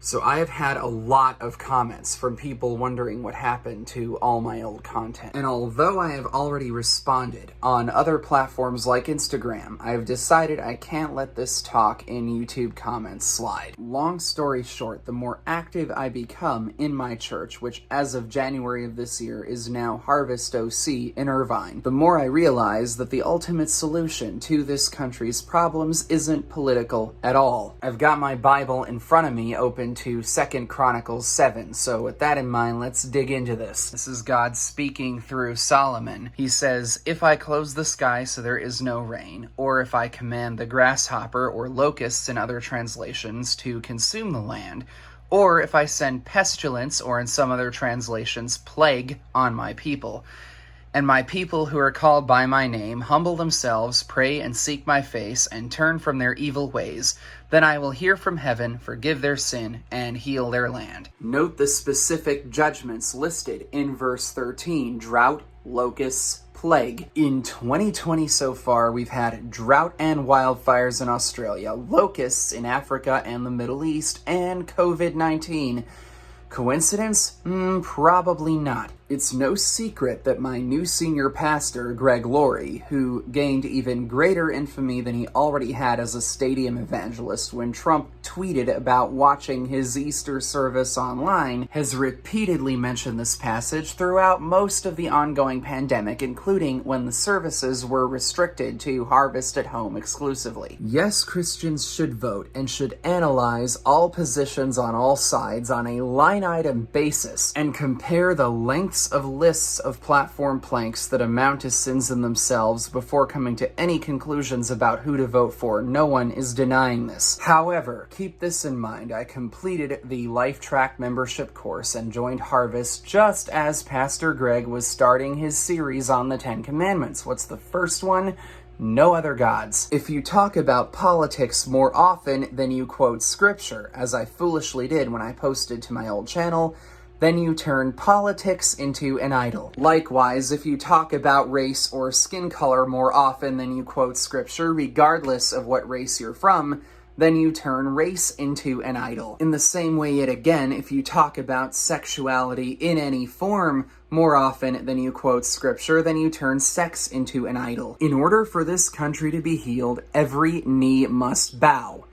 So I have had a lot of comments from people wondering what happened to all my old content. And although I have already responded on other platforms like Instagram, I have decided I can't let this talk in YouTube comments slide. Long story short, the more active I become in my church, which as of January of this year is now Harvest OC in Irvine, the more I realize that the ultimate solution to this country's problems isn't political at all. I've got my Bible in front of me open to 2 Chronicles 7. So with that in mind, let's dig into this. This is God speaking through Solomon. He says, "If I close the sky so there is no rain, or if I command the grasshopper or locusts in other translations to consume the land, or if I send pestilence, or in some other translations, plague on my people, and my people who are called by my name humble themselves, pray and seek my face, and turn from their evil ways, then I will hear from heaven, forgive their sin, and heal their land." Note the specific judgments listed in verse 13: drought, locusts, plague. In 2020 so far, we've had drought and wildfires in Australia, locusts in Africa and the Middle East, and COVID-19. Coincidence? Probably not. It's no secret that my new senior pastor, Greg Laurie, who gained even greater infamy than he already had as a stadium evangelist when Trump tweeted about watching his Easter service online, has repeatedly mentioned this passage throughout most of the ongoing pandemic, including when the services were restricted to Harvest at Home exclusively. Yes, Christians should vote and should analyze all positions on all sides on a line-item basis and compare the lengths of lists of platform planks that amount to sins in themselves before coming to any conclusions about who to vote for. No one is denying this. However, keep this in mind. I completed the Life Track membership course and joined Harvest just as Pastor Greg was starting his series on the 10 Commandments. What's the first one? No other gods. If you talk about politics more often than you quote scripture, as I foolishly did when I posted to my old channel, then you turn politics into an idol. Likewise, if you talk about race or skin color more often than you quote scripture, regardless of what race you're from, then you turn race into an idol. In the same way, yet again, if you talk about sexuality in any form more often than you quote scripture, then you turn sex into an idol. In order for this country to be healed, every knee must bow.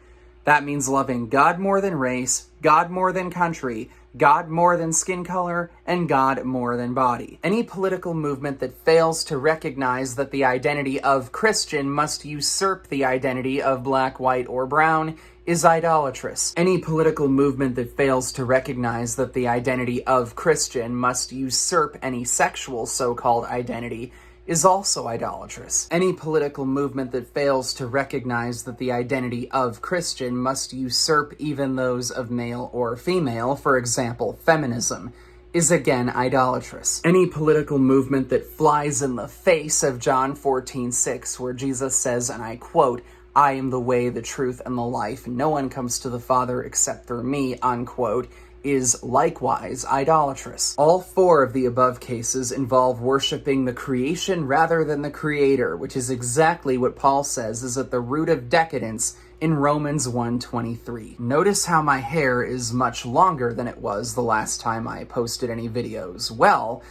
That means loving God more than race, God more than country, God more than skin color, and God more than body. Any political movement that fails to recognize that the identity of Christian must usurp the identity of black, white, or brown is idolatrous. Any political movement that fails to recognize that the identity of Christian must usurp any sexual so-called identity is also idolatrous. Any political movement that fails to recognize that the identity of Christian must usurp even those of male or female, for example, feminism, is again idolatrous. Any political movement that flies in the face of John 14:6, where Jesus says, and I quote, "I am the way, the truth, and the life. No one comes to the Father except through me," unquote, is likewise idolatrous. All four of the above cases involve worshiping the creation rather than the creator, which is exactly what Paul says is at the root of decadence in Romans 1:23. Notice how my hair is much longer than it was the last time I posted any videos. Well,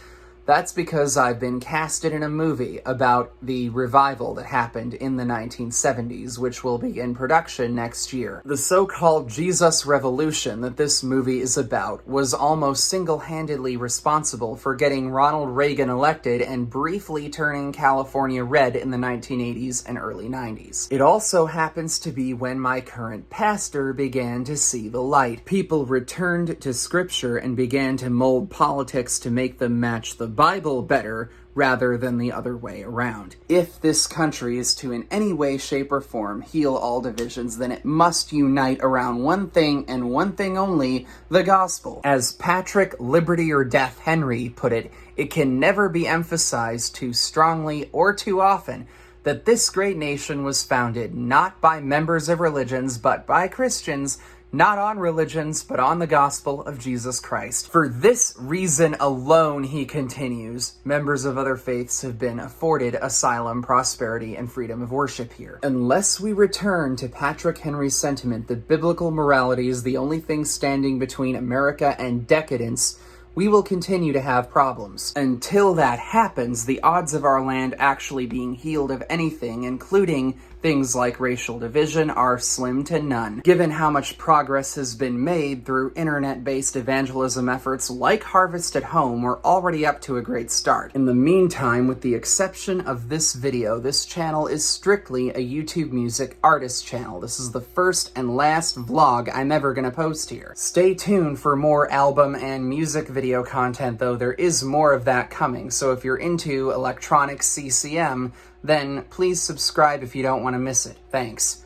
that's because I've been casted in a movie about the revival that happened in the 1970s, which will be in production next year. The so-called Jesus Revolution that this movie is about was almost single-handedly responsible for getting Ronald Reagan elected and briefly turning California red in the 1980s and early 90s. It also happens to be when my current pastor began to see the light. People returned to scripture and began to mold politics to make them match the Bible better rather than the other way around. If this country is to in any way, shape, or form heal all divisions, then it must unite around one thing and one thing only, the gospel. As Patrick Liberty or Death Henry put it, it can never be emphasized too strongly or too often that this great nation was founded not by members of religions but by Christians not on religions, but on the gospel of Jesus Christ. For this reason alone, he continues, members of other faiths have been afforded asylum, prosperity, and freedom of worship here. Unless we return to Patrick Henry's sentiment that biblical morality is the only thing standing between America and decadence, we will continue to have problems. Until that happens, the odds of our land actually being healed of anything, including things like racial division, are slim to none. Given how much progress has been made through internet-based evangelism efforts like Harvest at Home, we're already up to a great start. In the meantime, with the exception of this video, this channel is strictly a YouTube music artist channel. This is the first and last vlog I'm ever gonna post here. Stay tuned for more album and music video content, though there is more of that coming, so if you're into electronic CCM, then please subscribe if you don't want to miss it. Thanks.